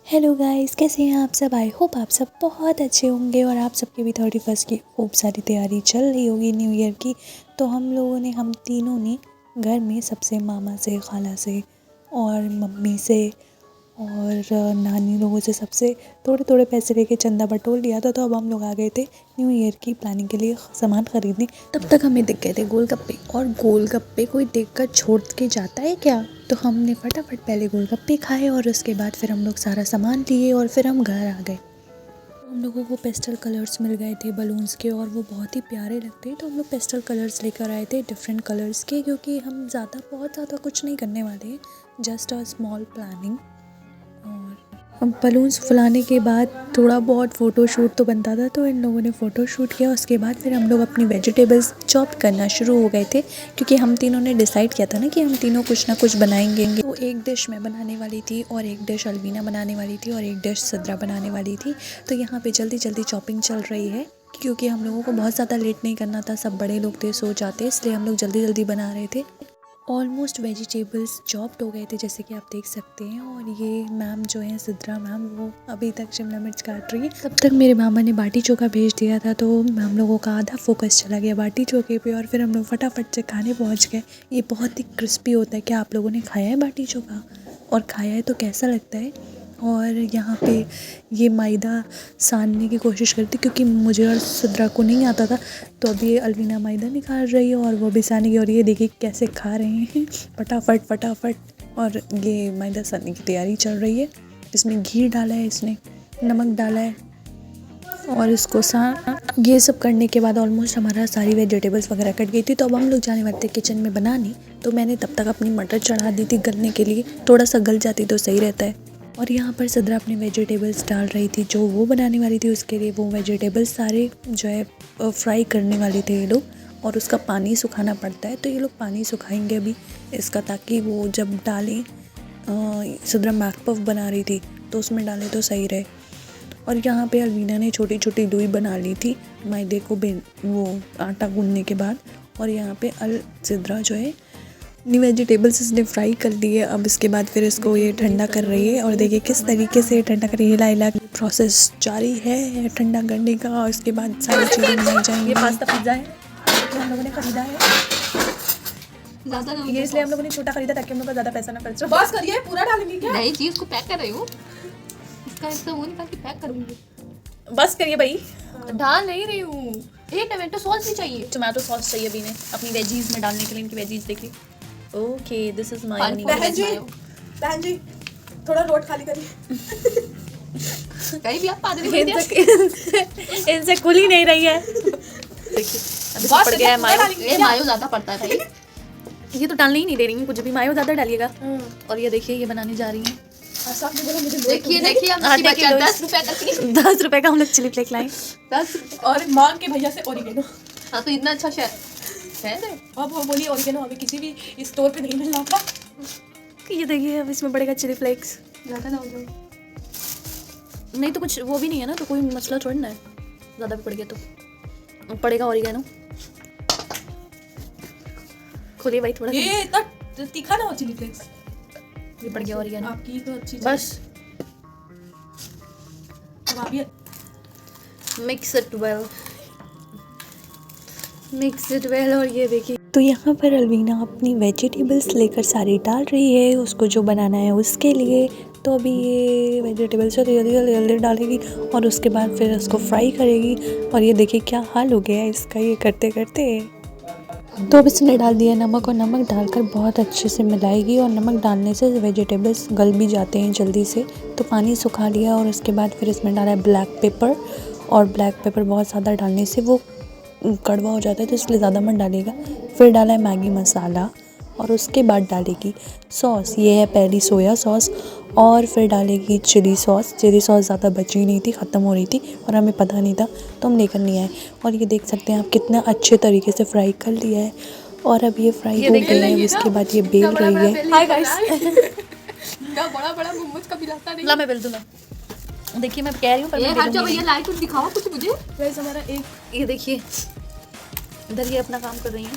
Hello guys, कैसे हैं आप सब। आई होप आप सब बहुत अच्छे होंगे और आप सबके भी 31 की खूब सारी तैयारी चल रही होगी न्यू ईयर की। तो हम तीनों ने घर में सबसे मामा से, खाला से और मम्मी से और नानी लोगों से सबसे थोड़े थोड़े पैसे लेके चंदा बटोर लिया था। तो अब हम लोग आ गए थे न्यू ईयर की प्लानिंग के लिए सामान खरीदने। तब तक हमें दिख गए थे गोलगप्पे, और गोलगप्पे कोई देखकर छोड़ के जाता है क्या। तो हमने फटाफट पहले गोलगप्पे खाए और उसके बाद फिर हम लोग सारा सामान लिए और फिर हम घर आ गए। हम लोगों को पेस्टल कलर्स मिल गए थे बलून्स के, और वो बहुत ही प्यारे लगते हैं। तो हम लोग पेस्टल कलर्स लेकर आए थे डिफरेंट कलर्स के, क्योंकि हम बहुत ज़्यादा कुछ नहीं करने वाले हैं, जस्ट अ स्मॉल प्लानिंग। और बलून्स फुलाने के बाद थोड़ा बहुत फ़ोटो शूट तो बनता था, तो इन लोगों ने फ़ोटो शूट किया। उसके बाद फिर हम लोग अपनी वेजिटेबल्स चॉप करना शुरू हो गए थे, क्योंकि हम तीनों ने डिसाइड किया था ना कि हम तीनों कुछ ना कुछ बनाएंगे। तो एक डिश मैं बनाने वाली थी और एक डिश अलवीना बनाने वाली थी और एक डिश सिद्रा बनाने वाली थी। तो यहाँ पे जल्दी जल्दी चॉपिंग चल रही है, क्योंकि हम लोगों को बहुत ज़्यादा लेट नहीं करना था। सब बड़े लोग थे, सो जाते, इसलिए हम लोग जल्दी जल्दी बना रहे थे। ऑलमोस्ट वेजिटेबल्स चॉप्ड हो गए थे, जैसे कि आप देख सकते हैं। और ये मैम जो है सिद्रा मैम, वो अभी तक शिमला मिर्च काट रही है। तब तक मेरे मामा ने बाटी चोखा भेज दिया था, तो हम लोगों का आधा फोकस चला गया बाटी चोखे पे, और फिर हम लोग फटाफट से खाने पहुंच गए। ये बहुत ही क्रिस्पी होता है। क्या आप लोगों ने खाया है बाटी चोखा, और खाया है तो कैसा लगता है। और यहाँ पे ये मैदा सानने की कोशिश करती, क्योंकि मुझे और सिद्रा को नहीं आता था। तो अभी ये अलवीना मैदा निकाल रही है और वो भी सानेगी, और ये देखिए कैसे खा रहे हैं फटाफट फटाफट। और ये मैदा सानने की तैयारी चल रही है। इसमें घी डाला है, इसने नमक डाला है, और इसको ये सब करने के बाद ऑलमोस्ट हमारा सारी वेजिटेबल्स वगैरह कट गई थी। तो अब हम लोग जाने वाले थे किचन में बनाने। तो मैंने तब तक अपनी मटर चढ़ा दी थी गलने के लिए, थोड़ा सा गल जाती तो सही रहता है। और यहाँ पर सिद्रा अपने वेजिटेबल्स डाल रही थी, जो वो बनाने वाली थी उसके लिए। वो वेजिटेबल्स सारे जो है फ्राई करने वाले थे ये लोग, और उसका पानी सुखाना पड़ता है। तो ये लोग पानी सुखाएंगे अभी इसका, ताकि वो जब डालें, सिद्रा मैक पफ बना रही थी तो उसमें डालें तो सही रहे। और यहाँ पे अलवीना ने छोटी छोटी लोई बना ली थी मैदे को वो आटा गूंदने के बाद। और यहाँ पे सिद्रा जो है वेजिटेबल्स इसने फ्राई कर लिए। अब इसके बाद फिर इसको ये ठंडा कर रही है, और देखिए किस तरीके से ठंडा कर रही है। हिला प्रोसेस जारी है ठंडा करने का, और उसके बाद सारी चीज़ें बनाई जाएंगी। ये पास्ता पिज़्ज़ा है जो हम लोगों ने खरीदा है, ये इसलिए हम लोगों ने छोटा खरीदा ताकि हम लोग का ज़्यादा पैसा ना खर्च हो। बस करिए, पूरा डालेंगे क्या? नहीं जी, उसको पैक कर रही हूँ। इसका वो निकाल के पैक करूँगी। बस करिए भाई। डाल नहीं रही हूँ। एक टमाटो सॉस भी चाहिए। टमाटो सॉस चाहिए अभी ने अपनी वेजीज में डालने के लिए। इनकी वेजीज देखिए। Okay, this is mayonnaise. बहन जी थोड़ा रोट खाली करिए। कहीं भी आप पादरी बोल दिया। इनसे खुल ही नहीं रही है। देखिए अभी पड़ गया है मायो। ये मायो ज्यादा पड़ता है भाई। ये तो डालने ही नहीं दे रही है कुछ भी, मायो ज्यादा डालिएगा। और ये देखिए ये बनाने जा रही है। देखिए देखिए हम 10 रुपए करके 10 रुपए का हम लोग चिली फ्लेक लाए। 10 और मांग के भैया से ओरिगेनो। हाँ तो इतना अच्छा है। अब वो बोली ओरिगेनो अभी किसी भी स्टोर पे नहीं मिल रहा था। ये देखिए अब इसमें पड़ेगा चिली फ्लेक्स। ज्यादा ना हो जाए। नहीं तो कुछ वो भी नहीं है ना, तो कोई मसला थोड़ी ना है। ज़्यादा भी पड़ गया तो पड़ेगा ओरिगेनो। खोलिए भाई थोड़ा। ये इतना तीखा ना हो चिली फ्लेक्स। ये पड़ गया ओरिगेनो। आपकी तो अच्छी बस मिक्स इट वेल। और ये देखिए, तो यहाँ पर अलवीना अपनी वेजिटेबल्स लेकर सारी डाल रही है उसको जो बनाना है उसके लिए। तो अभी ये वेजिटेबल्स जल्दी डालेगी और उसके बाद फिर उसको फ्राई करेगी। और ये देखिए क्या हाल हो गया है इसका ये करते करते। तो अब इसने डाल दिया नमक, और नमक डालकर बहुत अच्छे से मिलाएगी। और नमक डालने से वेजिटेबल्स गल भी जाते हैं जल्दी से। तो पानी सुखा लिया, और उसके बाद फिर इसमें डाला है ब्लैक पेपर। और ब्लैक पेपर बहुत ज़्यादा डालने से वो कड़वा हो जाता है, तो इसलिए ज़्यादा मत डालेगा। फिर डाला है मैगी मसाला, और उसके बाद डालेगी सॉस। ये है पहली सोया सॉस। और फिर डालेगी चिली सॉस। चिली सॉस ज़्यादा बची नहीं थी, ख़त्म हो रही थी, और हमें पता नहीं था तो हम लेकर नहीं आए। और ये देख सकते हैं आप कितना अच्छे तरीके से फ्राई कर लिया है। और अब ये फ्राई हो गई है। उसके बाद ये बेल रही है। Hi guys. बड़ा बड़ा मोमोज का बिलाता नहीं। ला मैं बेल दूँगा। देखिए मैं कह रही हूँ पर ये हट जाओ भैया, लाइट कुछ दिखाओ कुछ मुझे। गाइस हमारा एक ये देखिए इधर ये अपना काम कर रही हैं।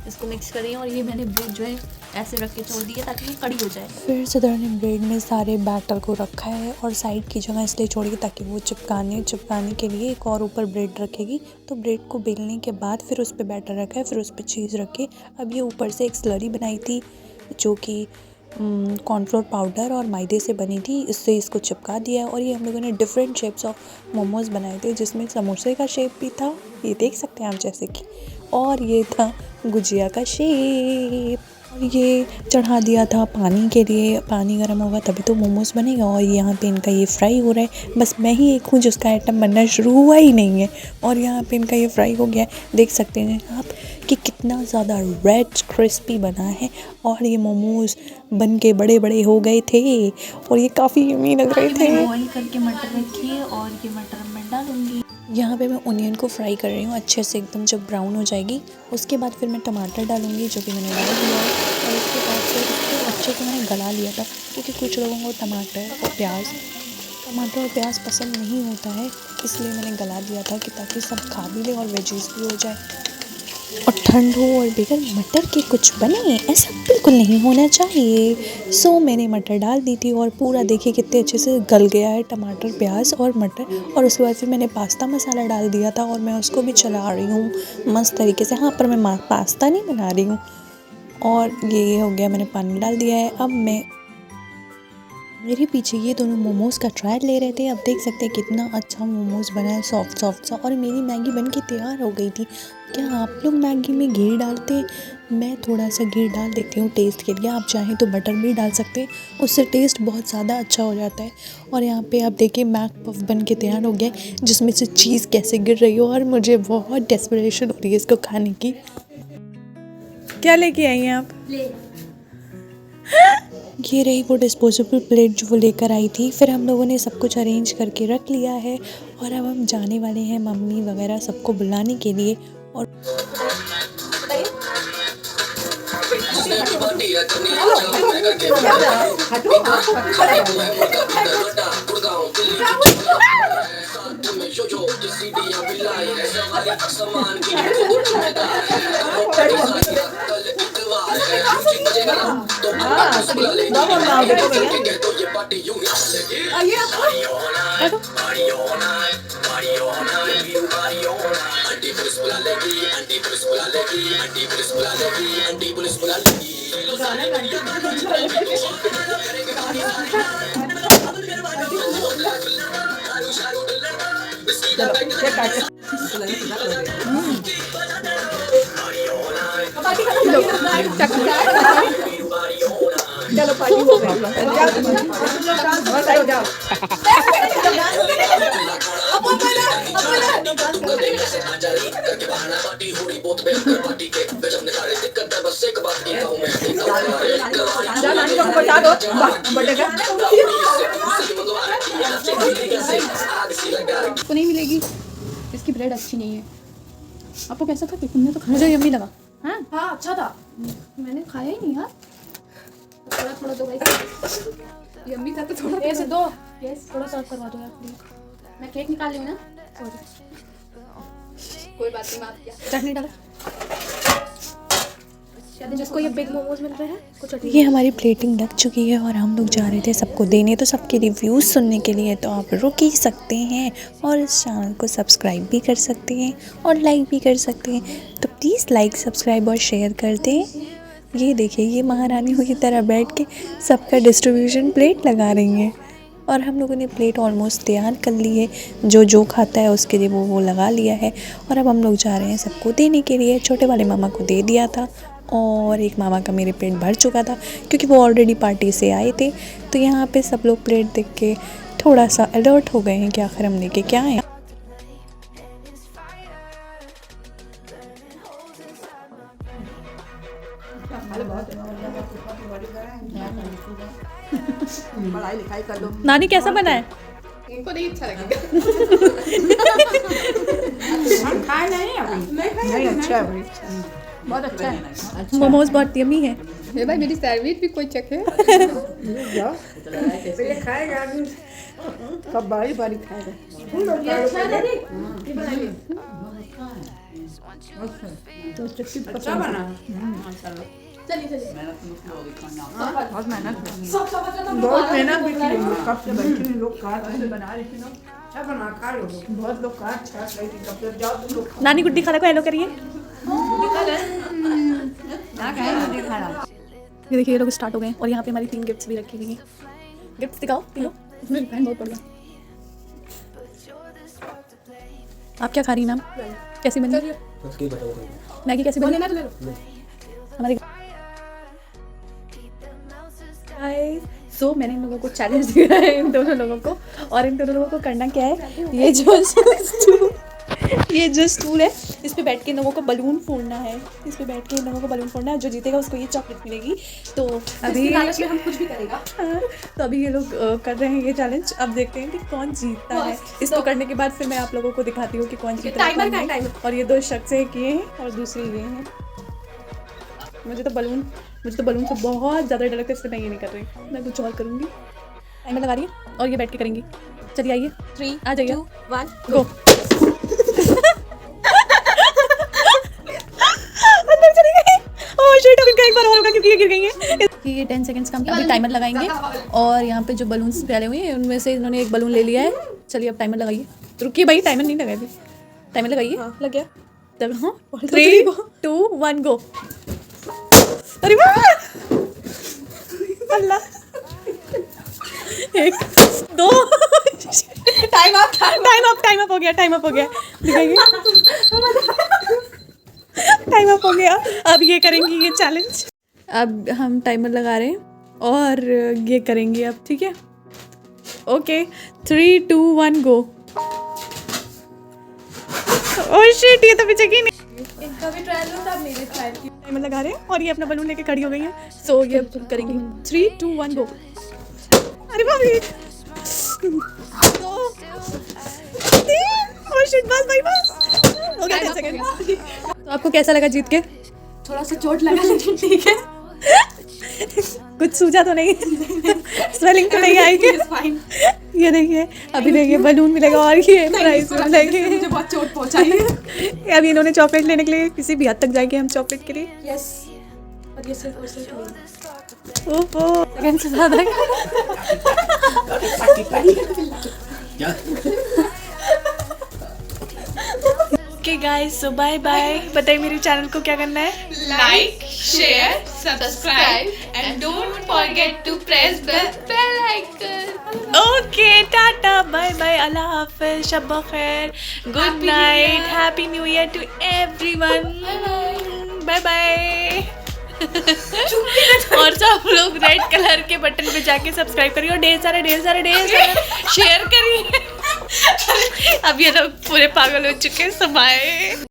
इसको मिक्स कर रही हूँ और ये मैंने ब्रेड जो है ऐसे रख के छोड़ दी है ताकि ये कड़ी हो जाए। फिर सिद्रा ने ब्रेड में सारे बैटर को रखा है और साइड की जगह इसलिए छोड़ी ताकि वो चिपकाने के लिए एक और ऊपर ब्रेड रखेगी। तो ब्रेड को बेलने के बाद फिर उस पर बैटर रखा है, फिर उस पर चीज़ रखे। अब ये ऊपर से एक स्लरी बनाई थी जो कि कॉर्नफ्लोर पाउडर और मैदे से बनी थी, इससे इसको चिपका दिया है। और ये हम लोगों ने डिफरेंट शेप्स ऑफ मोमोज़ बनाए थे जिसमें समोसे का शेप भी था, ये देख सकते हैं आप जैसे कि, और ये था गुजिया का शेप। और ये चढ़ा दिया था पानी के लिए, पानी गर्म होगा तभी तो मोमोज़ बनेगा। और यहाँ पे इनका ये फ्राई हो रहा है, बस मैं ही एक हूँ जिसका आइटम बनना शुरू हुआ ही नहीं है और यहाँ पे इनका ये फ्राई हो गया है। देख सकते हैं आप कि कितना ज़्यादा रेड क्रिस्पी बना है और ये मोमोज़ बन के बड़े बड़े हो गए थे और ये काफ़ी यम्मी लग रहे थे। बॉईल करके मटर रखी है और ये मटर मैं डालूंगी। यहाँ पे मैं ओनियन को फ्राई कर रही हूँ अच्छे से, एकदम जब ब्राउन हो जाएगी उसके बाद फिर मैं टमाटर डालूँगी जो कि मैंने डाल दिया है। और उसके बाद फिर इसको अच्छे से मैंने गला लिया था क्योंकि कुछ लोगों को टमाटर और प्याज पसंद नहीं होता है, इसलिए मैंने गला दिया था कि ताकि सब खा भी ले और वेजीज भी हो जाए। और ठंड हो और बगैर मटर के कुछ बने, ऐसा बिल्कुल नहीं होना चाहिए। सो मैंने मटर डाल दी थी और पूरा देखिए कितने अच्छे से गल गया है टमाटर, प्याज और मटर। और उसके बाद फिर मैंने पास्ता मसाला डाल दिया था और मैं उसको भी चला रही हूँ मस्त तरीके से। हाँ, पर मैं पास्ता नहीं बना रही हूँ। और ये हो गया, मैंने पानी डाल दिया है। अब मेरे पीछे ये दोनों मोमोज़ का ट्रायल ले रहे थे। अब देख सकते हैं कितना अच्छा मोमोज़ बना है, सॉफ्ट सा। और मेरी मैगी बन के तैयार हो गई थी। क्या आप लोग मैगी में घी डालते हैं? मैं थोड़ा सा घी डाल देती हूँ टेस्ट के लिए, आप चाहें तो बटर भी डाल सकते हैं, उससे टेस्ट बहुत ज़्यादा अच्छा हो जाता है। और यहाँ पे आप देखिए मैक पफ बन के तैयार हो गया है जिसमें से चीज़ कैसे गिर रही हो और मुझे बहुत डेस्परेशन हो रही है इसको खाने की। क्या लेके आई हैं आप? ये रही वो डिस्पोजेबल प्लेट जो वो लेकर आई थी। फिर हम लोगों ने सब कुछ अरेंज करके रख लिया है और अब हम जाने वाले हैं मम्मी वगैरह सबको बुलाने के लिए। और चलो पार्टी हो गई। इसको नहीं मिलेगी, इसकी ब्रेड अच्छी नहीं है। आपको कैसा था? तुमने तो खाया। मुझे यम्मी लगा। हाँ हाँ, अच्छा था। मैंने खाया ही नहीं यार। थोड़ा दो भाई। यम्मी था तो थोड़ा ऐसे दो। यस, थोड़ा सर्व करवा दो यार प्लीज। मैं केक निकाल रही हूँ ना। कोई बात नहीं, माफ किया। चटनी डालो। जिसको ये बिग मोमोज मिल रहे हैं कुछ चटनी। ये हमारी प्लेटिंग लग चुकी है और हम लोग जा रहे थे सबको देने। तो सबके रिव्यूज़ सुनने के लिए तो आप रुक ही सकते हैं और इस चैनल को सब्सक्राइब भी कर सकते हैं और लाइक भी कर सकते हैं। तो प्लीज़ लाइक, सब्सक्राइब और शेयर कर दें। ये देखिए, ये महारानियों की तरह बैठ के सबका डिस्ट्रीब्यूशन प्लेट लगा रही हैं। और हम लोगों ने प्लेट ऑलमोस्ट तैयार कर ली है, जो खाता है उसके लिए वो लगा लिया है। और अब हम लोग जा रहे हैं सबको देने के लिए। छोटे वाले मामा को दे दिया था और एक मामा का मेरे पेट भर चुका था क्योंकि वो ऑलरेडी पार्टी से आए थे। तो यहाँ पे सब लोग प्लेट देख के थोड़ा सा अलर्ट हो गए हैं कि आखिर हम लेके क्या आए। पढ़ाई लिखाई कर लो। नानी कैसा बना है? इनको नहीं अच्छा लगेगा। खाए नहीं अभी। नहीं, अच्छा है, बहुत अच्छा है। मोमोज बहुत यम्मी है। ये भाई मेरी सैंडविच भी कोई चखे। सब बारी बारी खा रहे। ये अच्छा है दादी, ये बनाइए। अच्छा बना। चलिए चलिए। बहुत मेहनत है। सब समझ लो तो बहुत मेहनत भी की है। कब से बैठी हुई लोग काट रहे बना रही थी ना। क्या बना खा लो। बहुत लोग काट छाट रही थी। कब से जाओ तुम लोग। नानी गुड्डी खाला को हेलो करिए। ना कहीं नहीं खाना। ये देखिए ये लोग स्टार्ट हो गए हैं और यहाँ पे हमारी 3 गिफ्ट्स भी रखी हुई हैं। गिफ्ट्स दिखाओ तीनों। इसमें डिजाइन बहुत बढ़िया। आप क्या खा रही हैं मैम? कैसी बनी मैगी? कैसी बनी? लेना तो ले लो। हमारे सो मैंने इन लोगों को चैलेंज दिया है, इन दोनों लोगों को, और इन दोनों लोगों को करना क्या है, ये जो स्टूल है इस पे बैठ के इन लोगों को बलून फोड़ना है। इस पे बैठ के इन लोगों को बलून फोड़ना है। जो जीतेगा उसको ये चॉकलेट मिलेगी। तो अभी लालच में हम कुछ भी करेगा। तो अभी ये लोग कर रहे हैं ये चैलेंज। अब देखते हैं कि कौन जीतता है। इसको करने के बाद फिर मैं आप लोगों को दिखाती हूँ कि कौन जीता है, टाइमर कौन का नहीं। टाइमर। और ये 2 शख्स किए हैं और दूसरी ये हैं। मुझे तो बलून से बहुत ज़्यादा डर लगता है, इसलिए मैं ये नहीं कर रही। मैं कुछ और करूँगी। टाइमर लगा रही है और ये बैठ के करेंगी। चलिए आइए 3 आ जाइए 2 1 गो। अंदर चली गई। ओह शिट, अभी एक बार और होगा क्योंकि ये गिर गई हैं। ये 10 सेकंड्स का हम अभी टाइमर लगाएंगे और यहाँ पे जो बलून्स फैले हुए हैं उनमें से इन्होंने एक बलून ले लिया है। चलिए अब टाइमर लगाइए। रुकिए भाई, टाइमर नहीं लगाया अभी। टाइमर लगाइए। लग गया तब। हाँ 3 2 1 गो। अरे वाह, अल्लाह। 1 2 टाइम अप हो गया। दिखाइए। टाइम अप हो गया। अब ये करेंगी ये चैलेंज। अब हम टाइमर लगा रहे हैं और ये करेंगे अब, ठीक है? ओके 3 2 1 गो। ओह शिट, ये तो पीछे की नहीं। इनका भी ट्रायल लो तब मेरे ट्रायल की। टाइमर लगा रहे हैं और ये अपना बलून लेके खड़ी हो गई है। सो ये करेंगी 3 2 1 गो। अरे भाभी, 2 3। ओह शिट, बस भाई बस हो गया 10 सेकंड। तो आपको कैसा लगा जीत के? थोड़ा सा चोट लगा लेकिन ठीक है। कुछ सूझा तो नहीं? स्वेलिंग तो नहीं आएगी? फाइन। ये देखिए, अभी देखिए बलून मिलेगा और ये प्राइस मिलेगी। मुझे बहुत चोट पहुंचाई है। अभी इन्होंने चॉकलेट लेने के लिए किसी भी हद तक जाएंगे हम चॉकलेट के लिए। यस, और ये सिर्फ और सिर्फ नहीं। ओहो, सेकंड से ज़्यादा। ओके गाइस, सो बाय बाय। बताइए मेरे चैनल को क्या करना है? Like, share, subscribe, and don't forget to press the bell icon. Okay, tata, bye bye, अल्लाह हाफिज, शब खैर, good night, happy new year to everyone, bye bye. और सब लोग रेड कलर के बटन पे जाके सब्सक्राइब करिए और ढेर सारे शेयर करिए। अब ये लोग पूरे पागल हो चुके हैं। समाए।